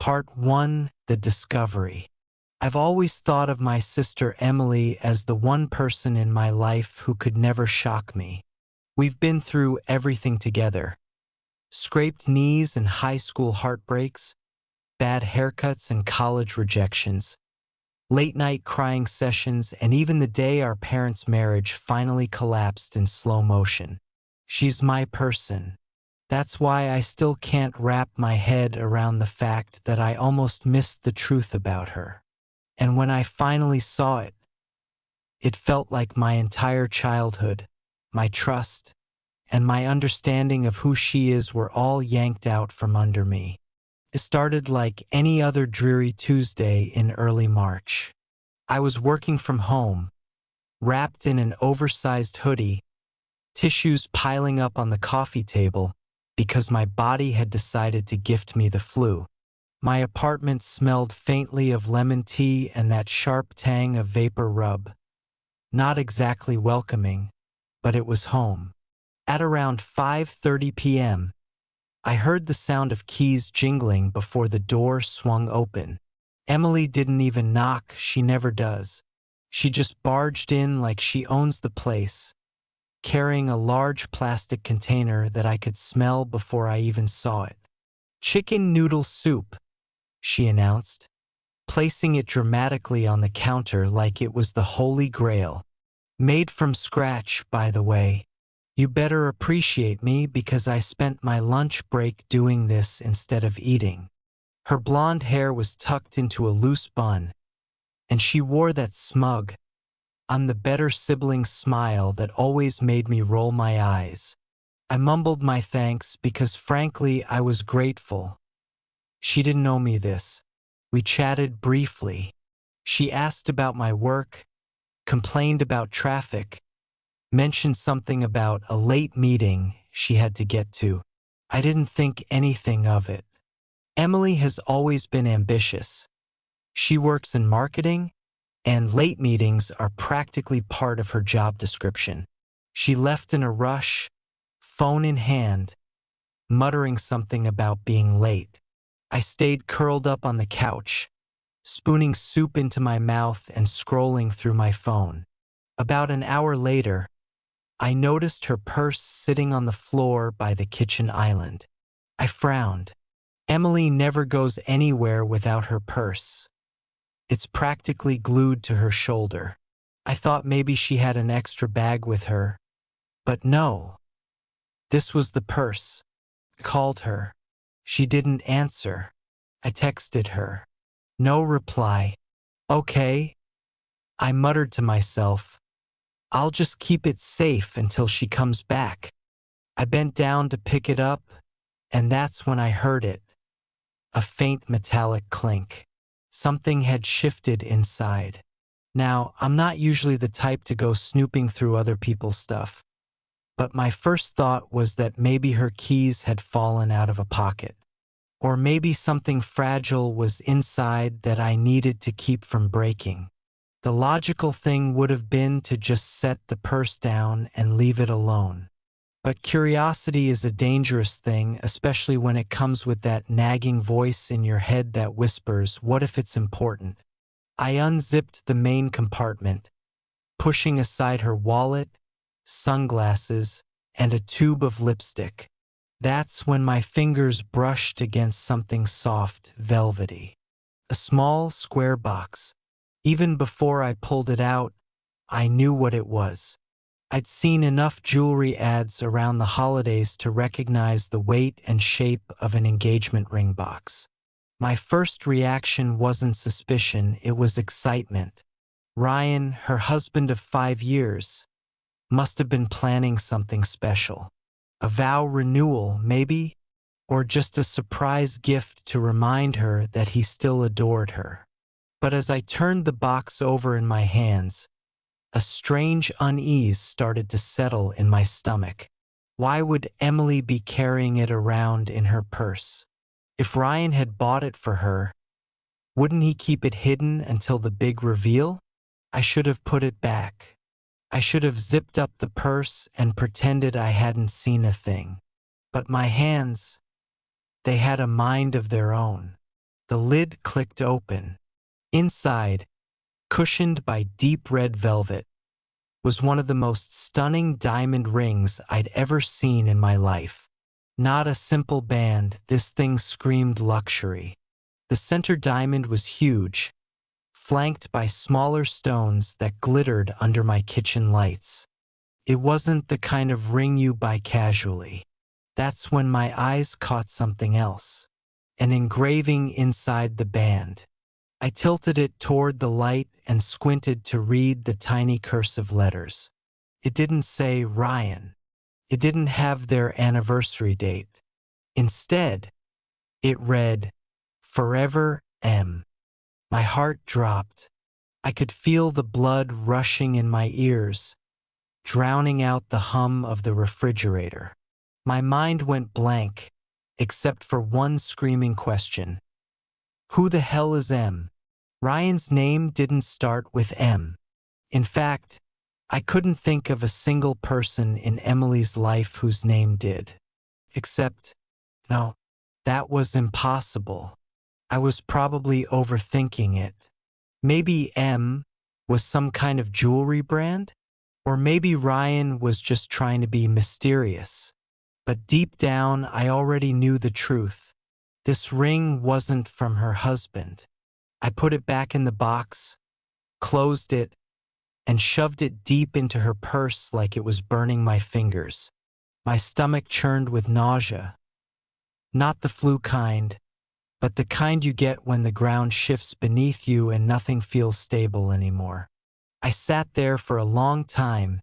Part 1: The Discovery. I've always thought of my sister Emily as the one person in my life who could never shock me. We've been through everything together. Scraped knees and high school heartbreaks, bad haircuts and college rejections, late-night crying sessions, and even the day our parents' marriage finally collapsed in slow motion. She's my person. That's why I still can't wrap my head around the fact that I almost missed the truth about her. And when I finally saw it, it felt like my entire childhood, my trust, and my understanding of who she is were all yanked out from under me. It started like any other dreary Tuesday in early March. I was working from home, wrapped in an oversized hoodie, tissues piling up on the coffee table, because my body had decided to gift me the flu. My apartment smelled faintly of lemon tea and that sharp tang of vapor rub. Not exactly welcoming, but it was home. At around 5:30 p.m., I heard the sound of keys jingling before the door swung open. Emily didn't even knock, she never does. She just barged in like she owns the place, carrying a large plastic container that I could smell before I even saw it. "Chicken noodle soup," she announced, placing it dramatically on the counter like it was the Holy Grail. "Made from scratch, by the way. You better appreciate me because I spent my lunch break doing this instead of eating." Her blonde hair was tucked into a loose bun, and she wore that smug, "I'm the better sibling" smile that always made me roll my eyes. I mumbled my thanks because frankly I was grateful. She didn't know me this. We chatted briefly. She asked about my work, complained about traffic, mentioned something about a late meeting she had to get to. I didn't think anything of it. Emily has always been ambitious. She works in marketing, and late meetings are practically part of her job description. She left in a rush, phone in hand, muttering something about being late. I stayed curled up on the couch, spooning soup into my mouth and scrolling through my phone. About an hour later, I noticed her purse sitting on the floor by the kitchen island. I frowned. Emily never goes anywhere without her purse. It's practically glued to her shoulder. I thought maybe she had an extra bag with her, but no. This was the purse. I called her. She didn't answer. I texted her. No reply. Okay. I muttered to myself, I'll just keep it safe until she comes back. I bent down to pick it up, and that's when I heard it. A faint metallic clink. Something had shifted inside. Now, I'm not usually the type to go snooping through other people's stuff, but my first thought was that maybe her keys had fallen out of a pocket. Or maybe something fragile was inside that I needed to keep from breaking. The logical thing would have been to just set the purse down and leave it alone. But curiosity is a dangerous thing, especially when it comes with that nagging voice in your head that whispers, what if it's important? I unzipped the main compartment, pushing aside her wallet, sunglasses, and a tube of lipstick. That's when my fingers brushed against something soft, velvety. A small, square box. Even before I pulled it out, I knew what it was. I'd seen enough jewelry ads around the holidays to recognize the weight and shape of an engagement ring box. My first reaction wasn't suspicion, it was excitement. Ryan, her husband of 5 years, must have been planning something special. A vow renewal, maybe? Or just a surprise gift to remind her that he still adored her. But as I turned the box over in my hands, a strange unease started to settle in my stomach. Why would Emily be carrying it around in her purse? If Ryan had bought it for her, wouldn't he keep it hidden until the big reveal? I should have put it back. I should have zipped up the purse and pretended I hadn't seen a thing. But my hands, they had a mind of their own. The lid clicked open. Inside, cushioned by deep red velvet, was one of the most stunning diamond rings I'd ever seen in my life. Not a simple band, this thing screamed luxury. The center diamond was huge, flanked by smaller stones that glittered under my kitchen lights. It wasn't the kind of ring you buy casually. That's when my eyes caught something else. An engraving inside the band. I tilted it toward the light and squinted to read the tiny cursive letters. It didn't say Ryan. It didn't have their anniversary date. Instead, it read, Forever M. My heart dropped. I could feel the blood rushing in my ears, drowning out the hum of the refrigerator. My mind went blank, except for one screaming question. Who the hell is M? Ryan's name didn't start with M. In fact, I couldn't think of a single person in Emily's life whose name did. Except, no, that was impossible. I was probably overthinking it. Maybe M was some kind of jewelry brand? Or maybe Ryan was just trying to be mysterious. But deep down, I already knew the truth. This ring wasn't from her husband. I put it back in the box, closed it, and shoved it deep into her purse like it was burning my fingers. My stomach churned with nausea. Not the flu kind, but the kind you get when the ground shifts beneath you and nothing feels stable anymore. I sat there for a long time,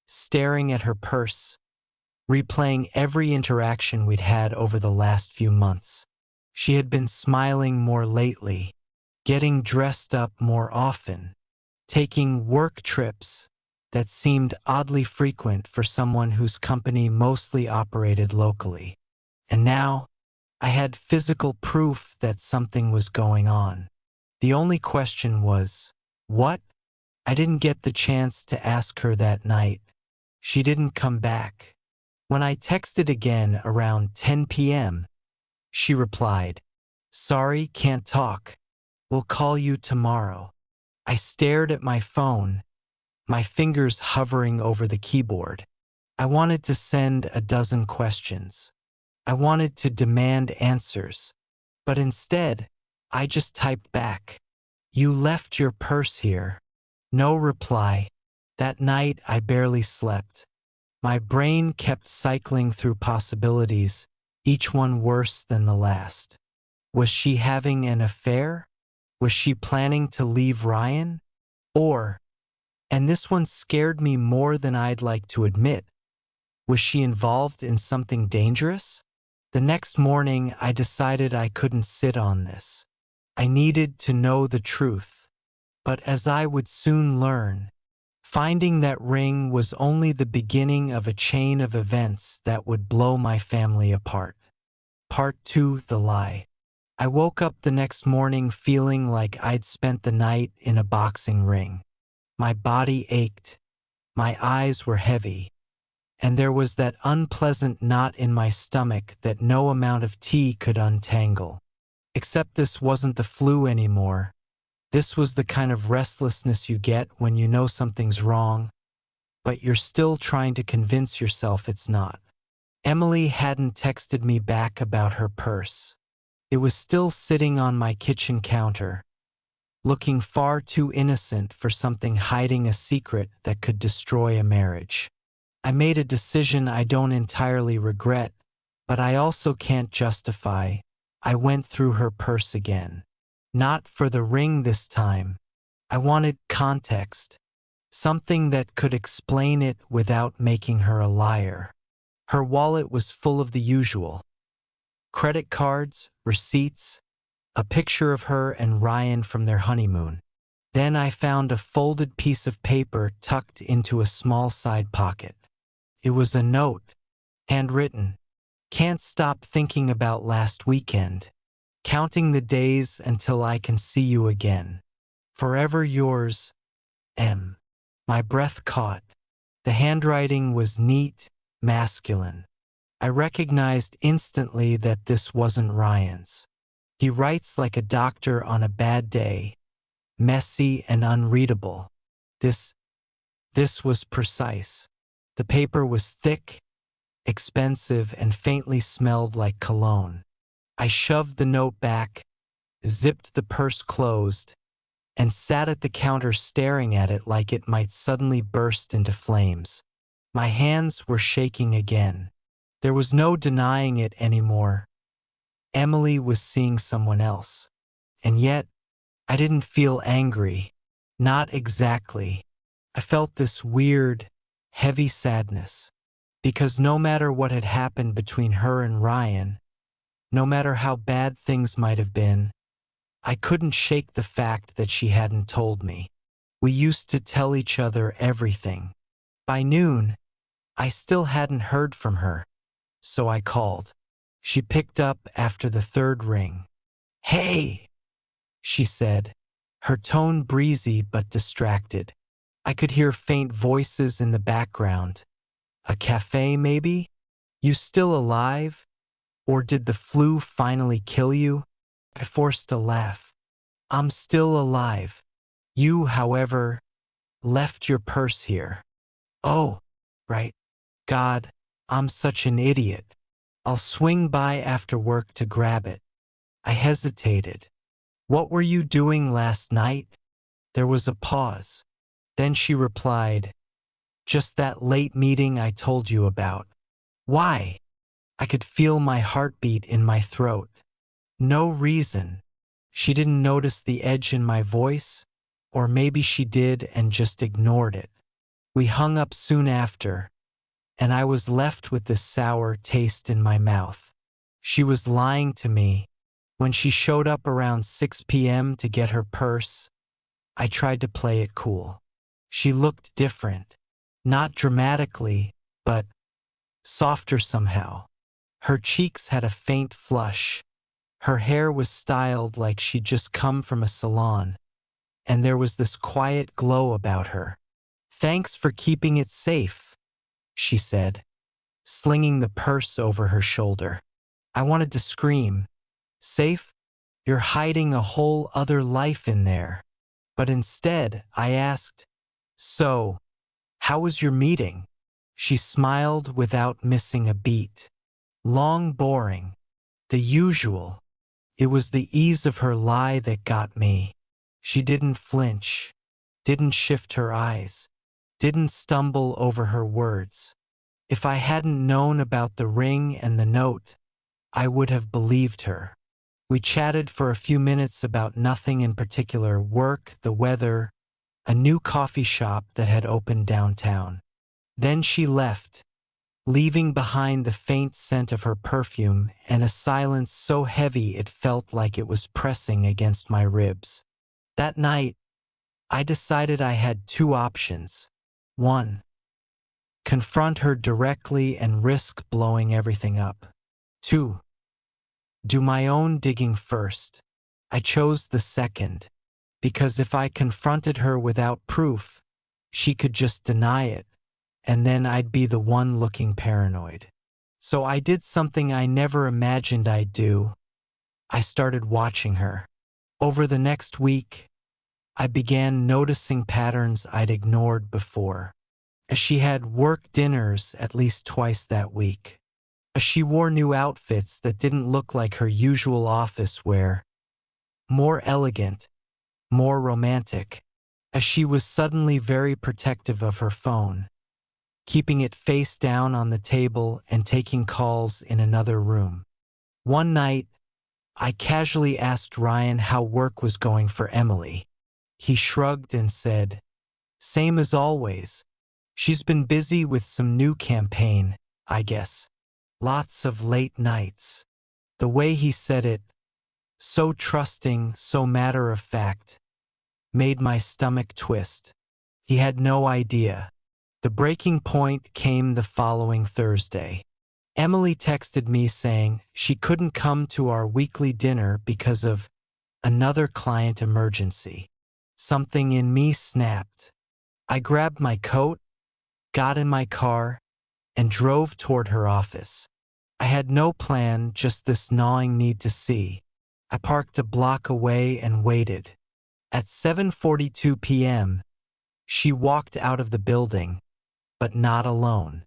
staring at her purse, replaying every interaction we'd had over the last few months. She had been smiling more lately, getting dressed up more often, taking work trips that seemed oddly frequent for someone whose company mostly operated locally. And now, I had physical proof that something was going on. The only question was, what? I didn't get the chance to ask her that night. She didn't come back. When I texted again around 10 p.m., she replied, Sorry, can't talk. We'll call you tomorrow. I stared at my phone, my fingers hovering over the keyboard. I wanted to send a dozen questions. I wanted to demand answers. But instead, I just typed back, You left your purse here. No reply. That night, I barely slept. My brain kept cycling through possibilities, each one worse than the last. Was she having an affair? Was she planning to leave Ryan? Or, and this one scared me more than I'd like to admit, was she involved in something dangerous? The next morning, I decided I couldn't sit on this. I needed to know the truth. But as I would soon learn, finding that ring was only the beginning of a chain of events that would blow my family apart. Part 2: The Lie. I woke up the next morning feeling like I'd spent the night in a boxing ring. My body ached, my eyes were heavy, and there was that unpleasant knot in my stomach that no amount of tea could untangle. Except this wasn't the flu anymore. This was the kind of restlessness you get when you know something's wrong, but you're still trying to convince yourself it's not. Emily hadn't texted me back about her purse. It was still sitting on my kitchen counter, looking far too innocent for something hiding a secret that could destroy a marriage. I made a decision I don't entirely regret, but I also can't justify. I went through her purse again. Not for the ring this time. I wanted context, something that could explain it without making her a liar. Her wallet was full of the usual. Credit cards, receipts, a picture of her and Ryan from their honeymoon. Then I found a folded piece of paper tucked into a small side pocket. It was a note, handwritten. Can't stop thinking about last weekend. Counting the days until I can see you again. Forever yours, M. My breath caught. The handwriting was neat, masculine. I recognized instantly that this wasn't Ryan's. He writes like a doctor on a bad day, messy and unreadable. This was precise. The paper was thick, expensive, and faintly smelled like cologne. I shoved the note back, zipped the purse closed, and sat at the counter staring at it like it might suddenly burst into flames. My hands were shaking again. There was no denying it anymore. Emily was seeing someone else. And yet, I didn't feel angry. Not exactly. I felt this weird, heavy sadness. Because no matter what had happened between her and Ryan, no matter how bad things might have been, I couldn't shake the fact that she hadn't told me. We used to tell each other everything. By noon, I still hadn't heard from her, so I called. She picked up after the third ring. "Hey," she said, her tone breezy but distracted. I could hear faint voices in the background. "A cafe, maybe? You still alive? Or did the flu finally kill you?" I forced a laugh. "I'm still alive. You, however, left your purse here." "Oh, right. God, I'm such an idiot. I'll swing by after work to grab it." I hesitated. "What were you doing last night?" There was a pause. Then she replied, "Just that late meeting I told you about." "Why?" I could feel my heartbeat in my throat. "No reason." She didn't notice the edge in my voice, or maybe she did and just ignored it. We hung up soon after, and I was left with this sour taste in my mouth. She was lying to me. When she showed up around 6 p.m. to get her purse, I tried to play it cool. She looked different. Not dramatically, but softer somehow. Her cheeks had a faint flush. Her hair was styled like she'd just come from a salon, and there was this quiet glow about her. "Thanks for keeping it safe," she said, slinging the purse over her shoulder. I wanted to scream, "Safe? You're hiding a whole other life in there." But instead, I asked, "So, how was your meeting?" She smiled without missing a beat. "Long, boring. The usual." It was the ease of her lie that got me. She didn't flinch, didn't shift her eyes, didn't stumble over her words. If I hadn't known about the ring and the note, I would have believed her. We chatted for a few minutes about nothing in particular: work, the weather, a new coffee shop that had opened downtown. Then she left, leaving behind the faint scent of her perfume and a silence so heavy it felt like it was pressing against my ribs. That night, I decided I had two options. 1. Confront her directly and risk blowing everything up. 2. Do my own digging first. I chose the second, because if I confronted her without proof, she could just deny it, and then I'd be the one looking paranoid. So I did something I never imagined I'd do. I started watching her. Over the next week, I began noticing patterns I'd ignored before. As she had work dinners at least twice that week. As she wore new outfits that didn't look like her usual office wear. More elegant, more romantic. As she was suddenly very protective of her phone, keeping it face down on the table and taking calls in another room. One night, I casually asked Ryan how work was going for Emily. He shrugged and said, "Same as always. She's been busy with some new campaign, I guess. Lots of late nights." The way he said it, so trusting, so matter-of-fact, made my stomach twist. He had no idea. The breaking point came the following Thursday. Emily texted me saying she couldn't come to our weekly dinner because of another client emergency. Something in me snapped. I grabbed my coat, got in my car, and drove toward her office. I had no plan, just this gnawing need to see. I parked a block away and waited. At 7:42 p.m., she walked out of the building, but not alone.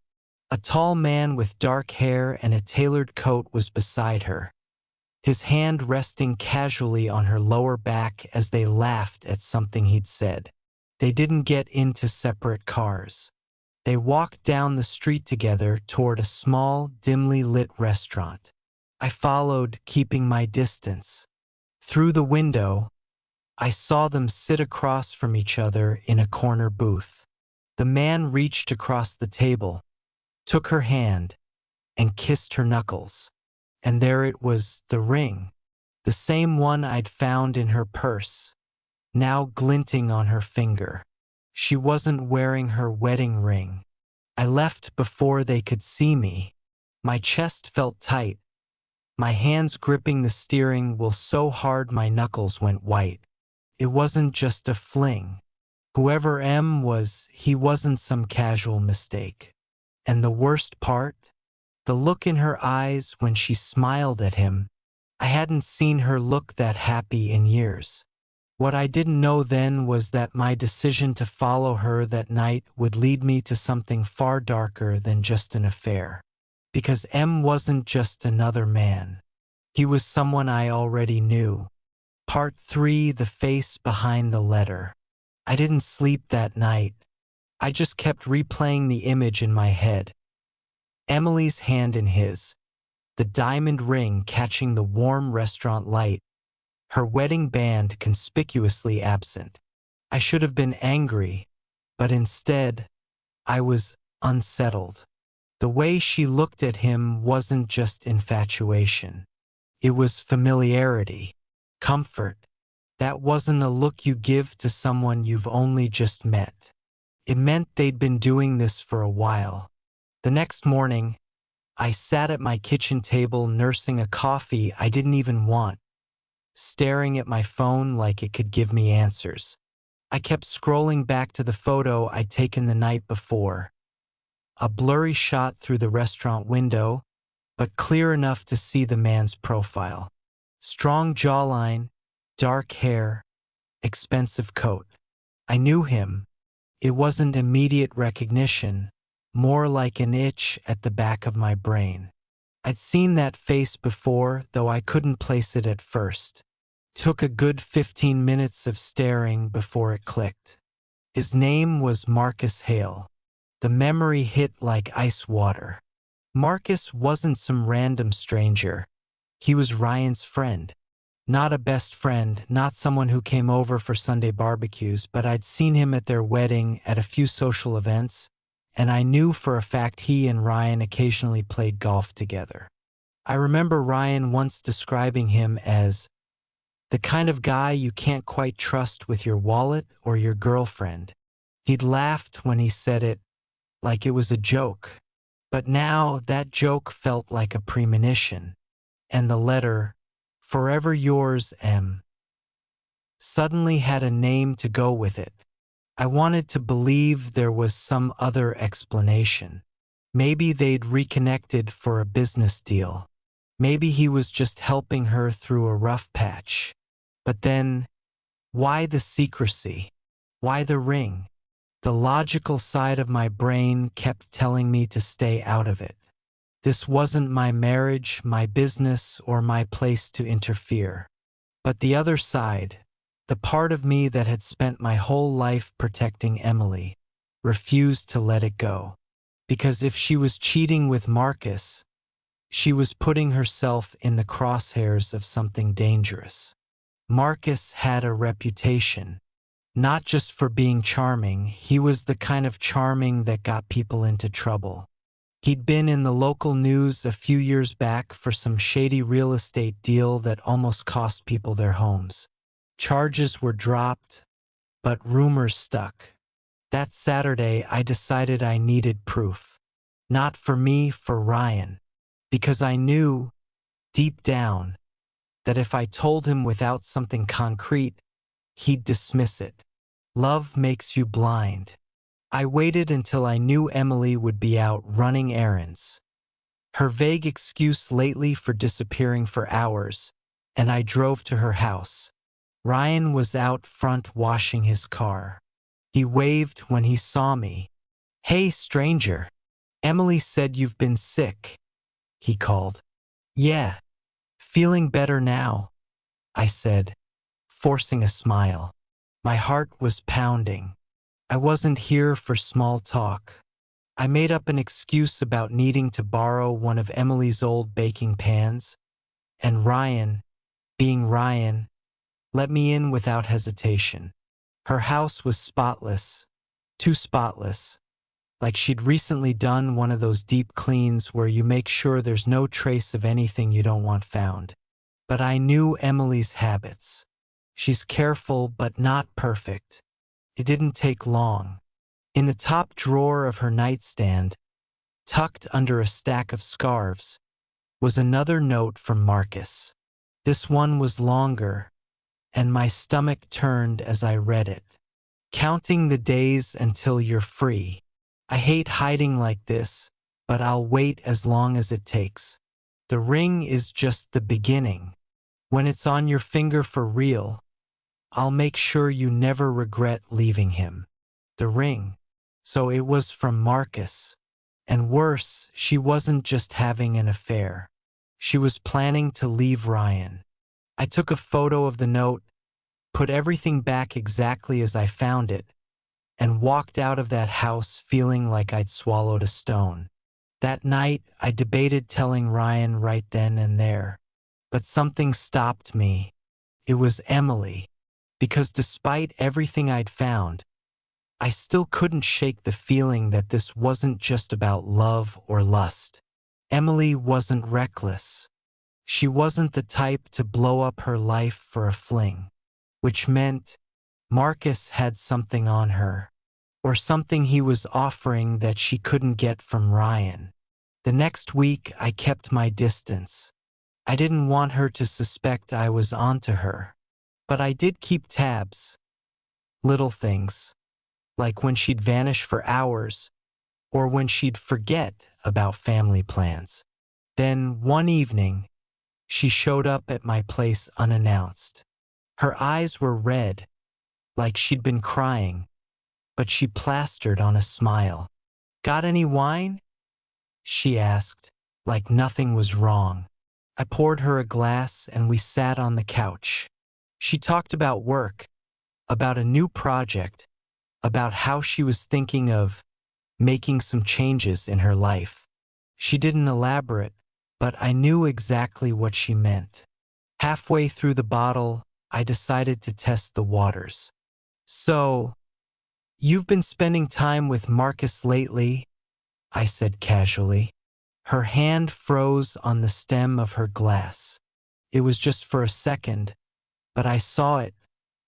A tall man with dark hair and a tailored coat was beside her, his hand resting casually on her lower back as they laughed at something he'd said. They didn't get into separate cars. They walked down the street together toward a small, dimly lit restaurant. I followed, keeping my distance. Through the window, I saw them sit across from each other in a corner booth. The man reached across the table, took her hand, and kissed her knuckles. And there it was, the ring, the same one I'd found in her purse, now glinting on her finger. She wasn't wearing her wedding ring. I left before they could see me. My chest felt tight, my hands gripping the steering wheel so hard my knuckles went white. It wasn't just a fling. Whoever M was, he wasn't some casual mistake. And the worst part? The look in her eyes when she smiled at him. I hadn't seen her look that happy in years. What I didn't know then was that my decision to follow her that night would lead me to something far darker than just an affair. Because M wasn't just another man. He was someone I already knew. Part 3: The face behind the letter. I didn't sleep that night. I just kept replaying the image in my head. Emily's hand in his, the diamond ring catching the warm restaurant light, her wedding band conspicuously absent. I should have been angry, but instead, I was unsettled. The way she looked at him wasn't just infatuation. It was familiarity, comfort. That wasn't a look you give to someone you've only just met. It meant they'd been doing this for a while. The next morning, I sat at my kitchen table nursing a coffee I didn't even want, staring at my phone like it could give me answers. I kept scrolling back to the photo I'd taken the night before. A blurry shot through the restaurant window, but clear enough to see the man's profile. Strong jawline, dark hair, expensive coat. I knew him. It wasn't immediate recognition, more like an itch at the back of my brain. I'd seen that face before, though I couldn't place it at first. Took a good 15 minutes of staring before it clicked. His name was Marcus Hale. The memory hit like ice water. Marcus wasn't some random stranger. He was Ryan's friend. Not a best friend, not someone who came over for Sunday barbecues, but I'd seen him at their wedding, at a few social events, and I knew for a fact he and Ryan occasionally played golf together. I remember Ryan once describing him as the kind of guy you can't quite trust with your wallet or your girlfriend. He'd laughed when he said it, like it was a joke. But now that joke felt like a premonition. And the letter, "Forever yours, M," suddenly had a name to go with it. I wanted to believe there was some other explanation. Maybe they'd reconnected for a business deal. Maybe he was just helping her through a rough patch. But then, why the secrecy? Why the ring? The logical side of my brain kept telling me to stay out of it. This wasn't my marriage, my business, or my place to interfere. But the other side, the part of me that had spent my whole life protecting Emily, refused to let it go. Because if she was cheating with Marcus, she was putting herself in the crosshairs of something dangerous. Marcus had a reputation. Not just for being charming, he was the kind of charming that got people into trouble. He'd been in the local news a few years back for some shady real estate deal that almost cost people their homes. Charges were dropped, but rumors stuck. That Saturday, I decided I needed proof. Not for me, for Ryan. Because I knew, deep down, that if I told him without something concrete, he'd dismiss it. Love makes you blind. I waited until I knew Emily would be out running errands. Her vague excuse lately for disappearing for hours and I drove to her house. Ryan was out front washing his car. He waved when he saw me. "Hey, stranger. Emily said you've been sick," he called. "Yeah, feeling better now," I said, forcing a smile. My heart was pounding. I wasn't here for small talk. I made up an excuse about needing to borrow one of Emily's old baking pans, and Ryan, being Ryan, let me in without hesitation. Her house was spotless, too spotless, like she'd recently done one of those deep cleans where you make sure there's no trace of anything you don't want found. But I knew Emily's habits. She's careful but not perfect. It didn't take long. In the top drawer of her nightstand, tucked under a stack of scarves, was another note from Marcus. This one was longer, and my stomach turned as I read it. "Counting the days until you're free. I hate hiding like this, but I'll wait as long as it takes. The ring is just the beginning. When it's on your finger for real, I'll make sure you never regret leaving him." The ring. So it was from Marcus. And worse, she wasn't just having an affair. She was planning to leave Ryan. I took a photo of the note, put everything back exactly as I found it, and walked out of that house feeling like I'd swallowed a stone. That night, I debated telling Ryan right then and there, but something stopped me. It was Emily, because despite everything I'd found, I still couldn't shake the feeling that this wasn't just about love or lust. Emily wasn't reckless. She wasn't the type to blow up her life for a fling, which meant Marcus had something on her, or something he was offering that she couldn't get from Ryan. The next week, I kept my distance. I didn't want her to suspect I was onto her, but I did keep tabs. Little things, like when she'd vanish for hours, or when she'd forget about family plans. Then, one evening, she showed up at my place unannounced. Her eyes were red, like she'd been crying, but she plastered on a smile. "Got any wine?" she asked, like nothing was wrong. I poured her a glass and we sat on the couch. She talked about work, about a new project, about how she was thinking of making some changes in her life. She didn't elaborate, but I knew exactly what she meant. Halfway through the bottle, I decided to test the waters. "So, you've been spending time with Marcus lately?" I said casually. Her hand froze on the stem of her glass. It was just for a second, but I saw it,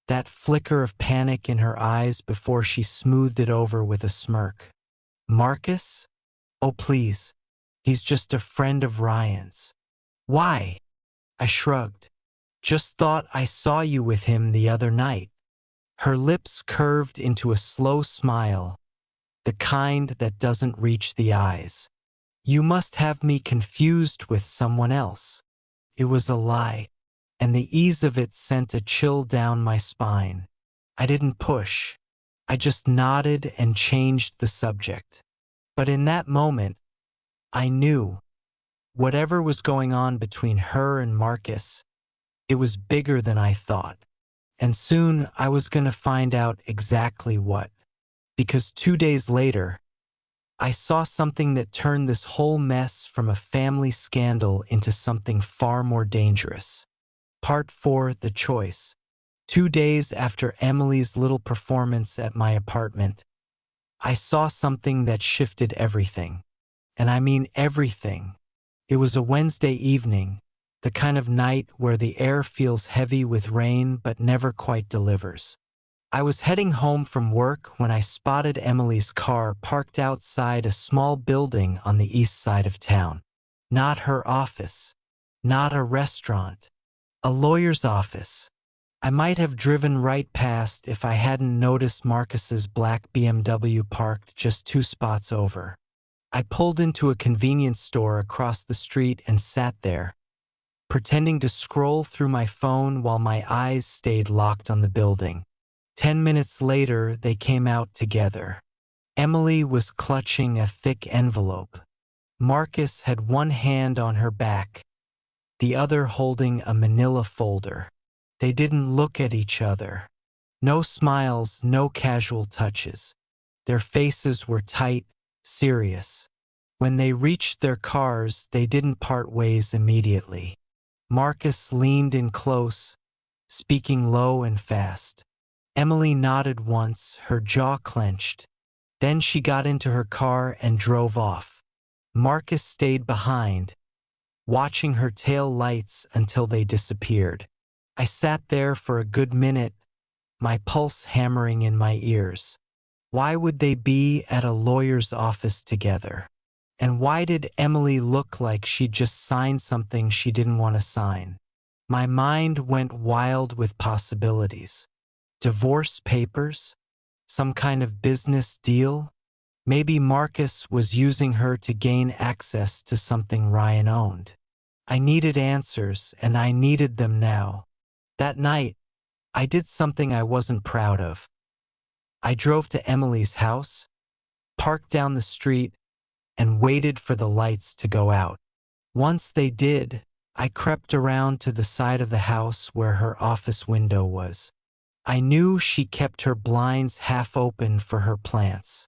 that flicker of panic in her eyes before she smoothed it over with a smirk. "Marcus? Oh, please. He's just a friend of Ryan's." "Why?" I shrugged. "Just thought I saw you with him the other night." Her lips curved into a slow smile, the kind that doesn't reach the eyes. "You must have me confused with someone else." It was a lie, and the ease of it sent a chill down my spine. I didn't push. I just nodded and changed the subject. But in that moment, I knew, whatever was going on between her and Marcus, it was bigger than I thought. And soon I was going to find out exactly what. Because 2 days later, I saw something that turned this whole mess from a family scandal into something far more dangerous. Part 4, The Choice. 2 days after Emily's little performance at my apartment, I saw something that shifted everything. And I mean everything. It was a Wednesday evening, the kind of night where the air feels heavy with rain but never quite delivers. I was heading home from work when I spotted Emily's car parked outside a small building on the east side of town. Not her office, not a restaurant, a lawyer's office. I might have driven right past if I hadn't noticed Marcus's black BMW parked just 2 spots over. I pulled into a convenience store across the street and sat there, pretending to scroll through my phone while my eyes stayed locked on the building. 10 minutes later, they came out together. Emily was clutching a thick envelope. Marcus had one hand on her back, the other holding a manila folder. They didn't look at each other. No smiles, no casual touches. Their faces were tight, serious. When they reached their cars, they didn't part ways immediately. Marcus leaned in close, speaking low and fast. Emily nodded once, her jaw clenched. Then she got into her car and drove off. Marcus stayed behind, watching her tail lights until they disappeared. I sat there for a good minute, my pulse hammering in my ears. Why would they be at a lawyer's office together? And why did Emily look like she'd just signed something she didn't want to sign? My mind went wild with possibilities. Divorce papers? Some kind of business deal? Maybe Marcus was using her to gain access to something Ryan owned. I needed answers, and I needed them now. That night, I did something I wasn't proud of. I drove to Emily's house, parked down the street, and waited for the lights to go out. Once they did, I crept around to the side of the house where her office window was. I knew she kept her blinds half open for her plants.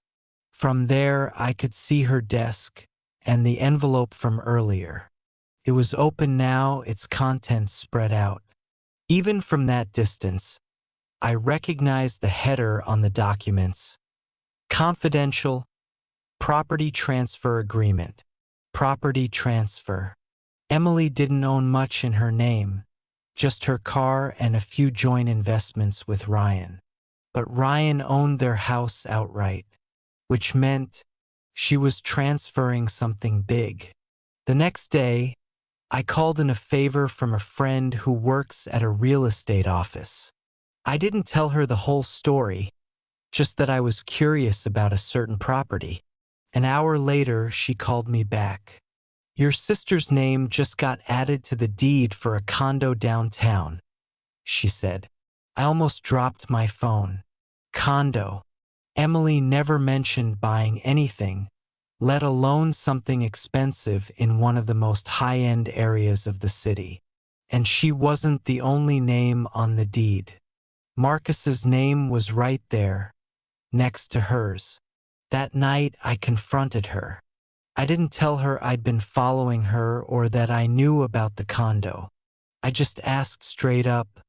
From there, I could see her desk and the envelope from earlier. It was open now, its contents spread out. Even from that distance, I recognized the header on the documents. Confidential, property transfer agreement. Property transfer. Emily didn't own much in her name, just her car and a few joint investments with Ryan. But Ryan owned their house outright, which meant she was transferring something big. The next day, I called in a favor from a friend who works at a real estate office. I didn't tell her the whole story, just that I was curious about a certain property. An hour later, she called me back. "Your sister's name just got added to the deed for a condo downtown," she said. I almost dropped my phone. Condo. Emily never mentioned buying anything, let alone something expensive in one of the most high-end areas of the city. And she wasn't the only name on the deed. Marcus's name was right there, next to hers. That night, I confronted her. I didn't tell her I'd been following her or that I knew about the condo. I just asked straight up,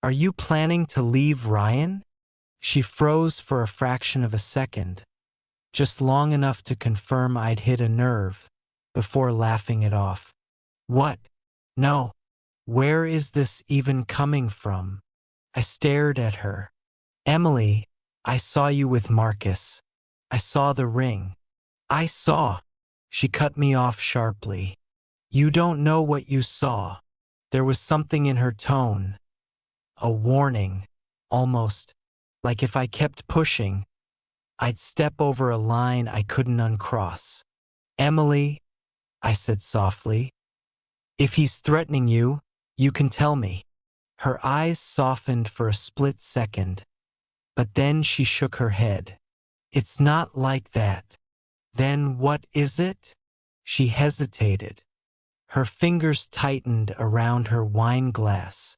"Are you planning to leave Ryan?" She froze for a fraction of a second, just long enough to confirm I'd hit a nerve, before laughing it off. "What? No. Where is this even coming from?" I stared at her. "Emily, I saw you with Marcus. I saw the ring. I saw." She cut me off sharply. "You don't know what you saw." There was something in her tone. A warning, almost, like if I kept pushing, I'd step over a line I couldn't uncross. "Emily," I said softly, "if he's threatening you, you can tell me." Her eyes softened for a split second, but then she shook her head. "It's not like that." "Then what is it?" She hesitated. Her fingers tightened around her wine glass.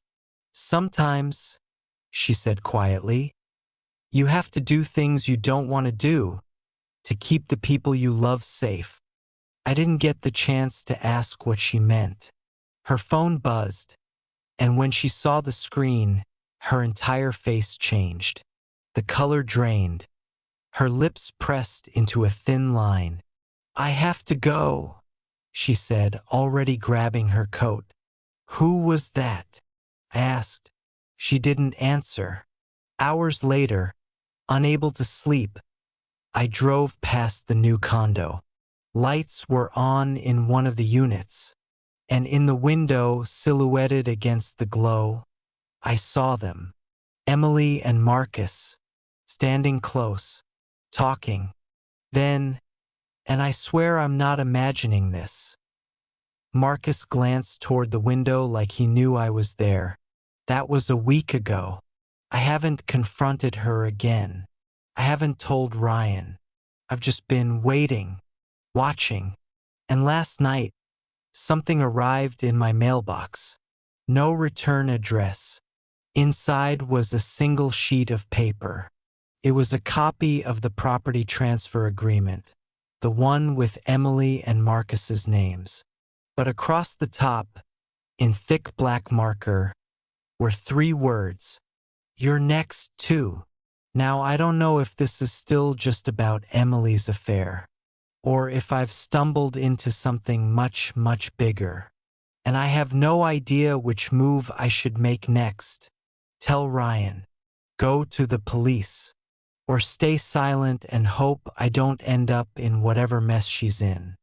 "Sometimes," she said quietly, "you have to do things you don't want to do, to keep the people you love safe." I didn't get the chance to ask what she meant. Her phone buzzed, and when she saw the screen, her entire face changed. The color drained. Her lips pressed into a thin line. "I have to go," she said, already grabbing her coat. "Who was that?" I asked. She didn't answer. Hours later, unable to sleep, I drove past the new condo. Lights were on in one of the units, and in the window, silhouetted against the glow, I saw them, Emily and Marcus, standing close, talking. Then, and I swear I'm not imagining this, Marcus glanced toward the window like he knew I was there. That was a week ago. I haven't confronted her again. I haven't told Ryan. I've just been waiting, watching. And last night, something arrived in my mailbox. No return address. Inside was a single sheet of paper. It was a copy of the property transfer agreement, the one with Emily and Marcus's names. But across the top, in thick black marker, were 3 words. You're next too. Now I don't know if this is still just about Emily's affair, or if I've stumbled into something much, much bigger. And I have no idea which move I should make next. Tell Ryan. Go to the police. Or stay silent and hope I don't end up in whatever mess she's in.